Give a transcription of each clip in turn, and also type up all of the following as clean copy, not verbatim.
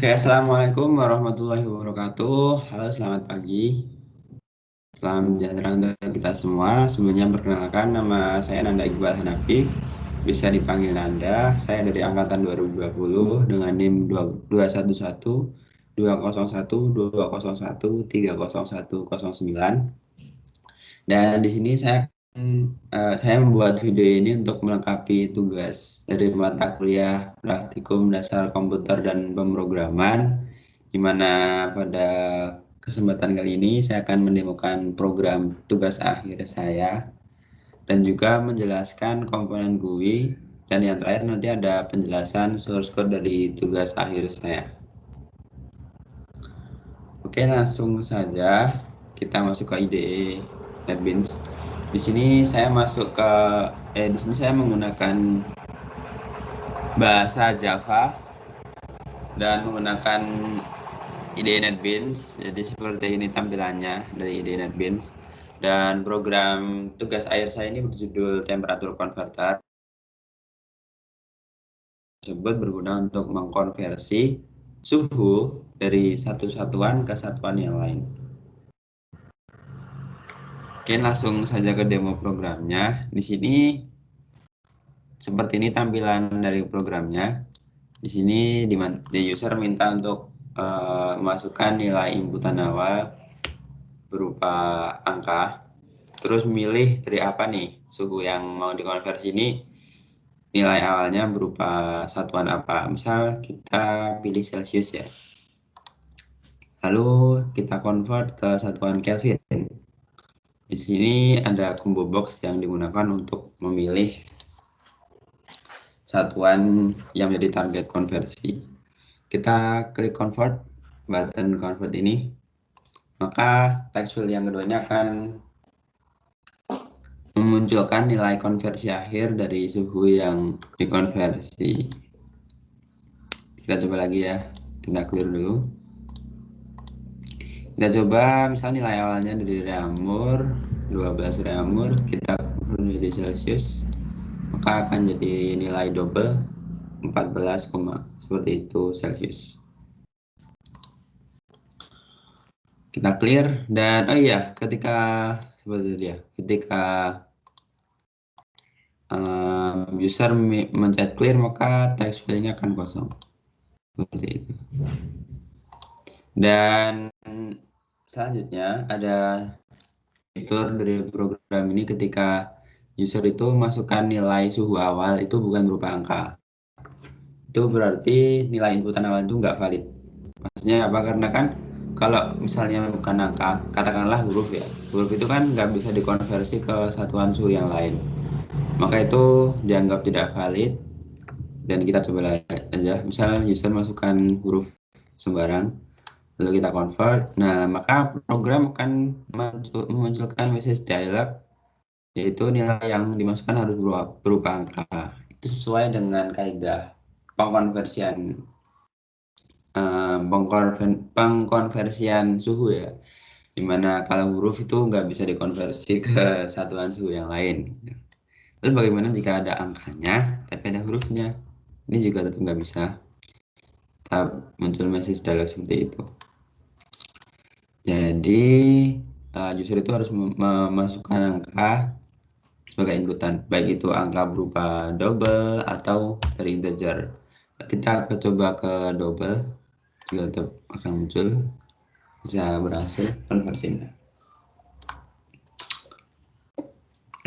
Oke, Assalamualaikum warahmatullahi wabarakatuh. Halo, selamat pagi. Salam sejahtera untuk kita semua. Sebelumnya perkenalkan, nama saya Nanda Iqbal Hanafi. Bisa dipanggil Nanda. Saya dari angkatan 2020 dengan NIM 211 201 201 30109. Dan di sini saya membuat video ini untuk melengkapi tugas dari mata kuliah praktikum dasar komputer dan pemrograman, di mana pada kesempatan kali ini saya akan menemukan program tugas akhir saya dan juga menjelaskan komponen GUI, dan yang terakhir nanti ada penjelasan source code dari tugas akhir saya. Oke, langsung saja kita masuk ke IDE NetBeans. Di sini saya menggunakan bahasa Java dan menggunakan IDE NetBeans. Jadi seperti ini tampilannya dari IDE NetBeans. Dan program tugas akhir saya ini berjudul temperature converter. Tersebut berguna untuk mengkonversi suhu dari satu satuan ke satuan yang lain. Oke, langsung saja ke demo programnya. Di sini seperti ini tampilan dari programnya. Di sini di user minta untuk memasukkan nilai inputan awal berupa angka. Terus milih dari apa nih suhu yang mau dikonversi ini, nilai awalnya berupa satuan apa. Misal kita pilih Celsius ya. Lalu kita convert ke satuan Kelvin. Di sini ada combo box yang digunakan untuk memilih satuan yang menjadi target konversi. Kita klik convert, button convert ini, maka text field yang kedua ini akan memunculkan nilai konversi akhir dari suhu yang dikonversi. Kita coba lagi ya, kita clear dulu. Kita coba misalnya nilai awalnya dari reaumur 12 reaumur, kita convert menjadi Celsius, maka akan jadi nilai double 14, seperti itu Celsius. Kita clear, dan oh iya, ketika seperti itu ya, ketika user mencet clear, maka text filenya akan kosong seperti itu. Dan selanjutnya ada fitur dari program ini, ketika user itu masukkan nilai suhu awal itu bukan berupa angka, itu berarti nilai inputan awal itu nggak valid. Maksudnya apa? Karena kan kalau misalnya bukan angka, katakanlah huruf ya, huruf itu kan nggak bisa dikonversi ke satuan suhu yang lain, maka itu dianggap tidak valid. Dan kita coba aja, misalnya user masukkan huruf sembarang, lalu kita convert, nah maka program akan memunculkan message dialog, yaitu nilai yang dimasukkan harus berupa angka. Itu sesuai dengan kaidah pengkonversian suhu ya, dimana kalau huruf itu nggak bisa dikonversi ke satuan suhu yang lain. Lalu bagaimana jika ada angkanya tapi ada hurufnya? Ini juga tetap nggak bisa. Tetap muncul message dialog seperti itu. Jadi user itu harus memasukkan angka sebagai inputan, baik itu angka berupa double atau dari integer. Kita coba ke double, juga tetap akan muncul, bisa berhasil konversinya.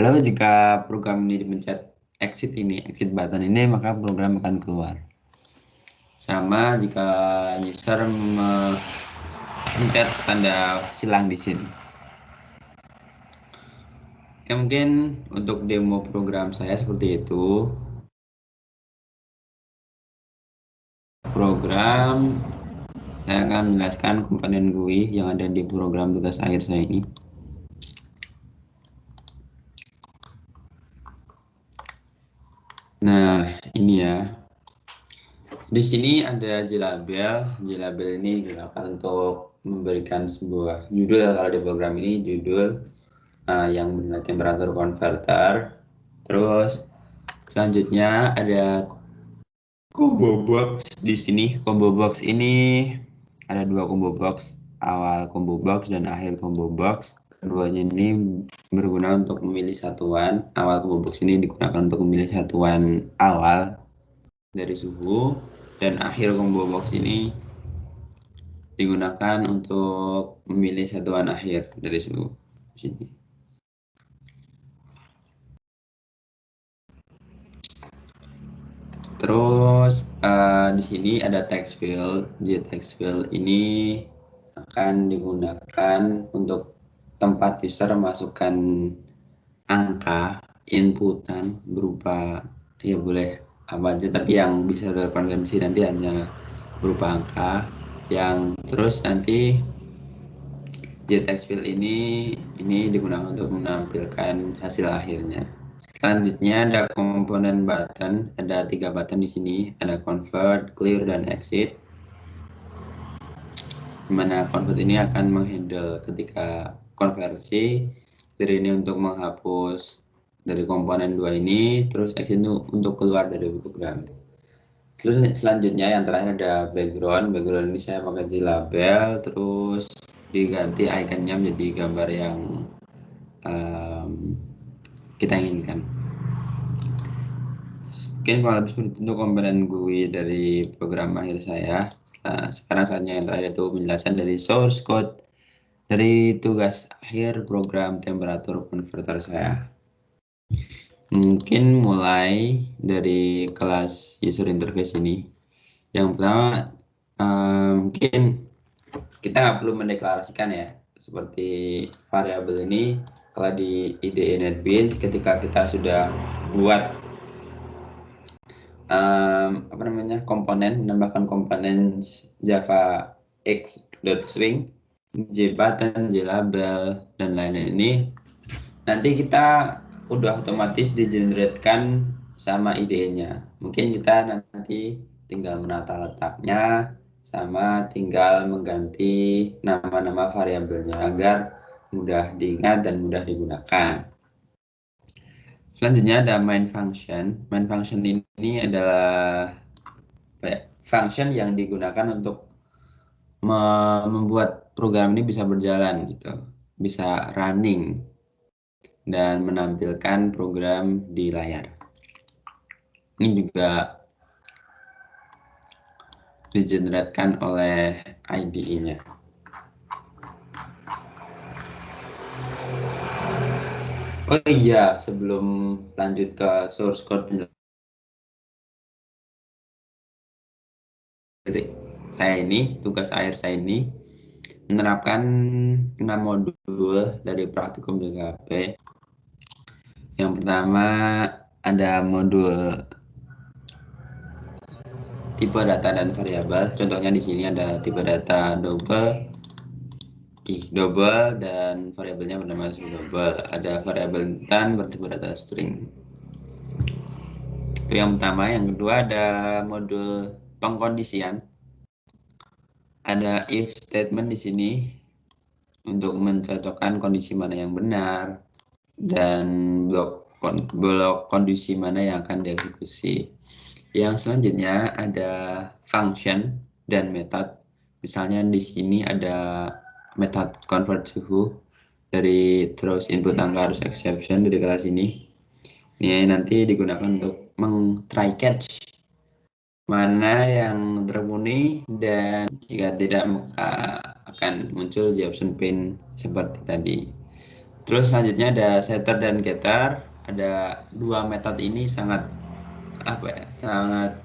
Lalu jika program ini dipencet exit button ini, maka program akan keluar. Sama jika user mencet tanda silang di sini. Ya, mungkin untuk demo program saya seperti itu. Program saya akan menjelaskan komponen GUI yang ada di program tugas akhir saya ini. Nah, ini ya. Di sini ada JLabel. JLabel ini digunakan untuk memberikan sebuah judul. Kalau di program ini judul yang bernilai temperature converter. Terus selanjutnya ada combo box di sini. Combo box ini ada dua combo box, awal combo box dan akhir combo box. Keduanya ini berguna untuk memilih satuan. Awal combo box ini digunakan untuk memilih satuan awal dari suhu, dan akhir combo box ini digunakan untuk memilih satuan akhir dari suhu. Di sini. Terus di sini ada text field. Di text field ini akan digunakan untuk tempat user masukkan angka inputan berupa, ya boleh apa aja, tapi yang bisa terkonversi nanti hanya berupa angka, yang terus nanti di text field ini digunakan untuk menampilkan hasil akhirnya. Selanjutnya ada komponen button, ada 3 button di sini, ada convert, clear, dan exit. Dimana convert ini akan menghandle ketika konversi, clear ini untuk menghapus dari komponen 2 ini, terus exit itu untuk keluar dari program. Terus selanjutnya yang terakhir ada background. Background ini saya pakai label, terus diganti ikonnya menjadi gambar yang kita inginkan. Mungkin kalau lebih seperti itu komponen GUI dari program akhir saya. Sekarang saatnya yang terakhir itu penjelasan dari source code dari tugas akhir program temperatur converter saya. Mungkin mulai dari kelas user interface ini. Yang pertama, mungkin kita nggak perlu mendeklarasikan ya, seperti variabel ini kalau di IDE NetBeans ketika kita sudah buat komponen, menambahkan komponen Java X.swing, JButton, JLabel, dan lain-lain ini, nanti kita udah otomatis digeneratkan sama IDE-nya. Mungkin kita nanti tinggal menata letaknya, sama tinggal mengganti nama-nama variabelnya agar mudah diingat dan mudah digunakan. Selanjutnya ada main function. Main function ini adalah function yang digunakan untuk membuat program ini bisa berjalan gitu, bisa running dan menampilkan program di layar. Ini juga digeneratkan oleh IDE-nya. Oh iya, sebelum lanjut ke source code saya ini, tugas akhir saya ini menerapkan 6 modul dari praktikum PHP. Yang pertama ada modul tipe data dan variabel. Contohnya di sini ada tipe data double dan variabelnya bernama double. Ada variabel dan bertipe data string. Itu yang pertama. Yang kedua ada modul pengkondisian. Ada if statement di sini untuk mencocokkan kondisi mana yang benar dan blok kondisi mana yang akan dieksekusi. Yang selanjutnya ada function dan method. Misalnya di sini ada method convert suhu dari terus input angka harus exception dari kelas ini. Ini nanti digunakan untuk try catch mana yang terpenuhi, dan jika tidak maka akan muncul di option pane seperti tadi. Terus selanjutnya ada setter dan getter. Ada dua metode ini sangat sangat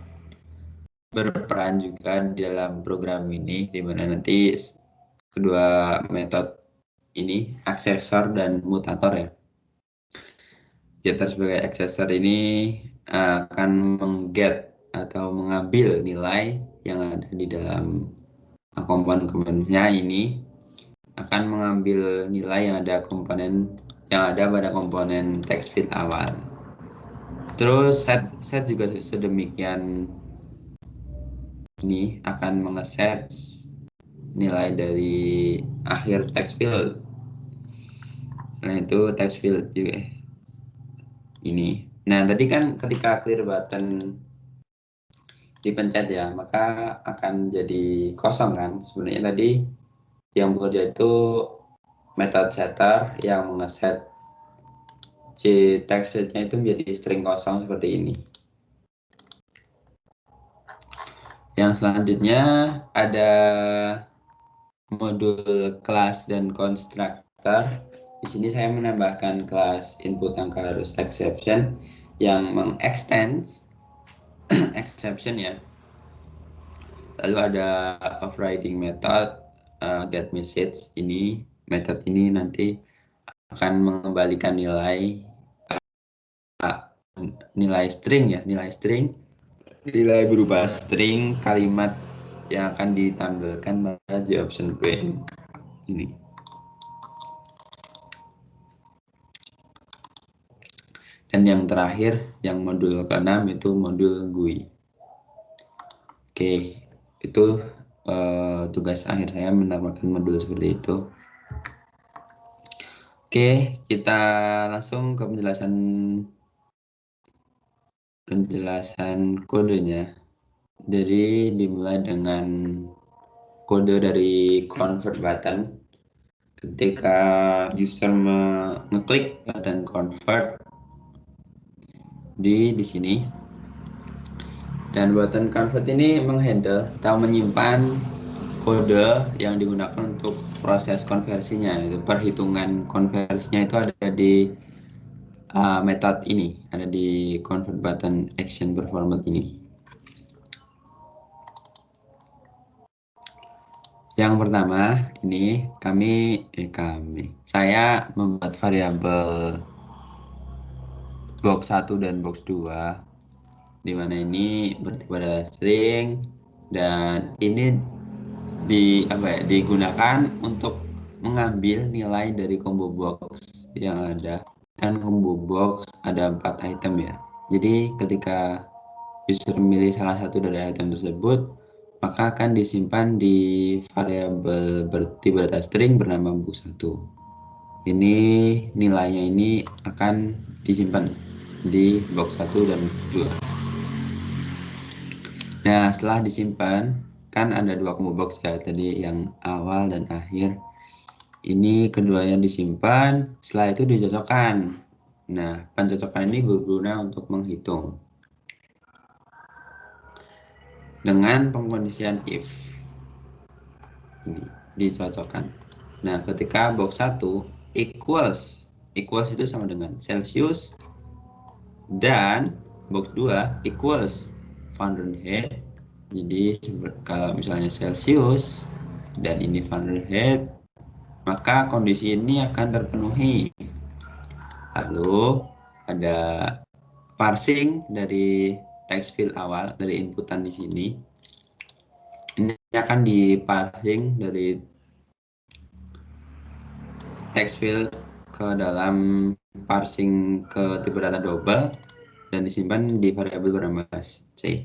berperan juga dalam program ini, di mana nanti kedua metode ini aksesor dan mutator ya. Getter sebagai aksesor ini akan mengget atau mengambil nilai yang ada di dalam komponen-komponennya ini, akan mengambil nilai yang ada pada komponen text field awal. Terus set juga sedemikian, ini akan mengeset nilai dari akhir text field. Nah itu text field juga ini. Nah tadi kan ketika clear button dipencet ya, maka akan jadi kosong kan. Sebenarnya tadi yang bekerja itu metode setter yang mengeset si text fieldnya itu menjadi string kosong seperti ini. Yang selanjutnya ada modul kelas dan constructor. Di sini saya menambahkan kelas input angka harus exception yang mengextend exception ya. Lalu ada overriding method get message. Ini method ini nanti akan mengembalikan nilai string ya, nilai berupa string kalimat yang akan ditampilkan pada J option query ini. Dan yang terakhir, yang modul ke-6 itu modul GUI. Oke, itu tugas akhir saya menambahkan modul seperti itu. Oke, kita langsung ke penjelasan kodenya. Jadi dimulai dengan kode dari convert button. Ketika user mengeklik button convert di sini, dan button convert ini menghandle atau menyimpan kode yang digunakan untuk proses konversinya. Itu perhitungan konversinya itu ada di method ini, ada di convert button action performance ini. Yang pertama ini saya membuat variabel box 1 dan box 2, di mana ini berarti pada string, dan ini digunakan untuk mengambil nilai dari combo box yang ada. Kan combo box ada 4 item ya. Jadi ketika user memilih salah satu dari item tersebut, maka akan disimpan di variabel berarti string bernama box 1. Ini nilainya ini akan disimpan di box 1 dan 2. Nah, setelah disimpan, kan ada 2 combo box ya, tadi yang awal dan akhir. Ini keduanya disimpan, setelah itu dicocokkan. Nah, pencocokan ini berguna untuk menghitung dengan pengkondisian if. Ini dicocokkan. Nah, ketika box 1 equals itu sama dengan Celsius, dan box 2 equals Fahrenheit. Jadi kalau misalnya Celsius dan ini Fahrenheit, maka kondisi ini akan terpenuhi. Lalu ada parsing dari text field awal, dari inputan di sini. Ini akan diparsing dari text field ke dalam parsing ke tipe data double dan disimpan di variabel bernama C.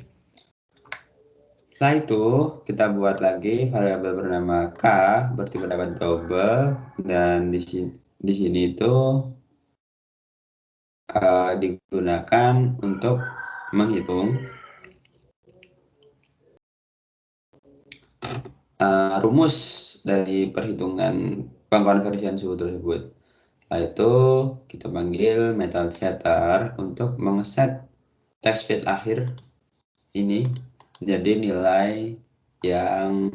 Setelah itu kita buat lagi variabel bernama K bertipe data double, dan di sini itu digunakan untuk menghitung rumus dari perhitungan pengkonversian suhu tersebut. Setelah itu kita panggil method setter untuk mengeset text field akhir ini menjadi nilai yang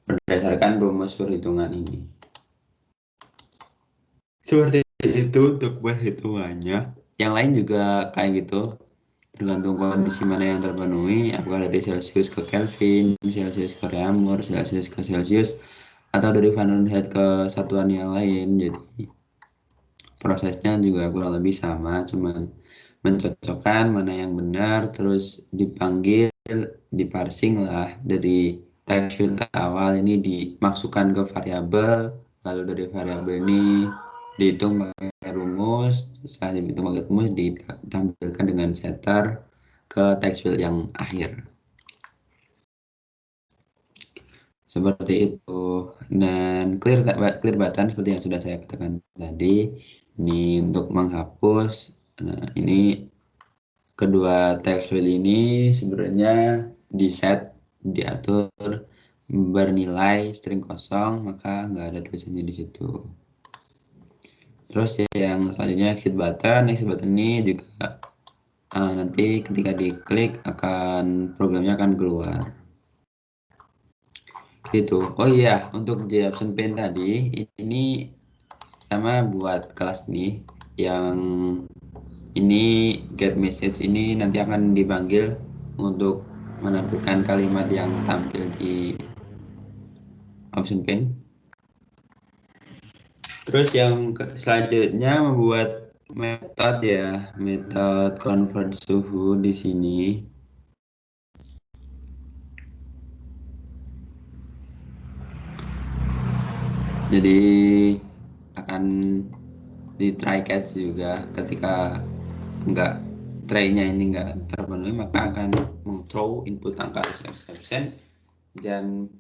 berdasarkan rumus perhitungan ini. Seperti itu untuk perhitungannya. Yang lain juga kayak gitu, tergantung kondisi mana yang terpenuhi, apakah dari Celsius ke Kelvin, Celsius ke Reaumur, Celsius ke Celsius, atau dari Fahrenheit ke satuan yang lain. Jadi prosesnya juga kurang lebih sama, cuman mencocokkan mana yang benar, terus dipanggil, diparsing lah dari text field awal ini dimasukkan ke variabel, lalu dari variabel ini dihitung pakai rumus, setelah dihitung pakai rumus ditampilkan dengan setter ke text field yang akhir. Seperti itu. Dan clear button seperti yang sudah saya katakan tadi, ini untuk menghapus. Nah, ini kedua text file ini sebenarnya diatur bernilai string kosong, maka nggak ada tulisannya di situ. Terus yang selanjutnya exit button ini juga nanti ketika diklik programnya akan keluar. Gitu. Oh iya, untuk JAbsentPen tadi ini sama buat kelas nih yang ini get message ini nanti akan dipanggil untuk menampilkan kalimat yang tampil di AbsentPen. Terus yang selanjutnya membuat metode convert suhu di sini. Jadi akan di try catch juga ketika try-nya ini enggak terpenuhi, maka akan throw input angka exception, dan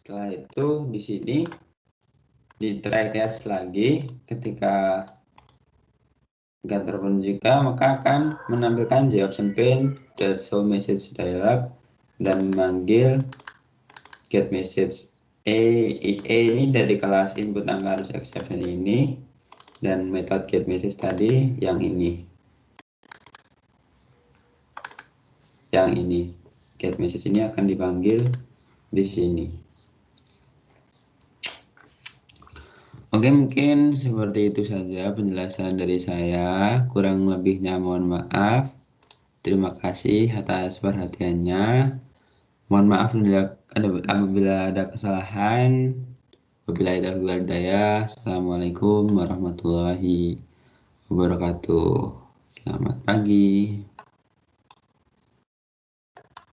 setelah itu di sini di try catch lagi ketika enggak terpenuhi juga, maka akan menampilkan JAbsentPen.show message dialog dan memanggil get message ini dari kelas input angka exception ini, dan metode get message tadi yang ini get message ini akan dipanggil di sini. Oke, mungkin seperti itu saja penjelasan dari saya, kurang lebihnya mohon maaf. Terima kasih atas perhatiannya. Mohon maaf apabila ada kesalahan. Wabillahi taufiq wal hidayah. Assalamualaikum warahmatullahi wabarakatuh. Selamat pagi.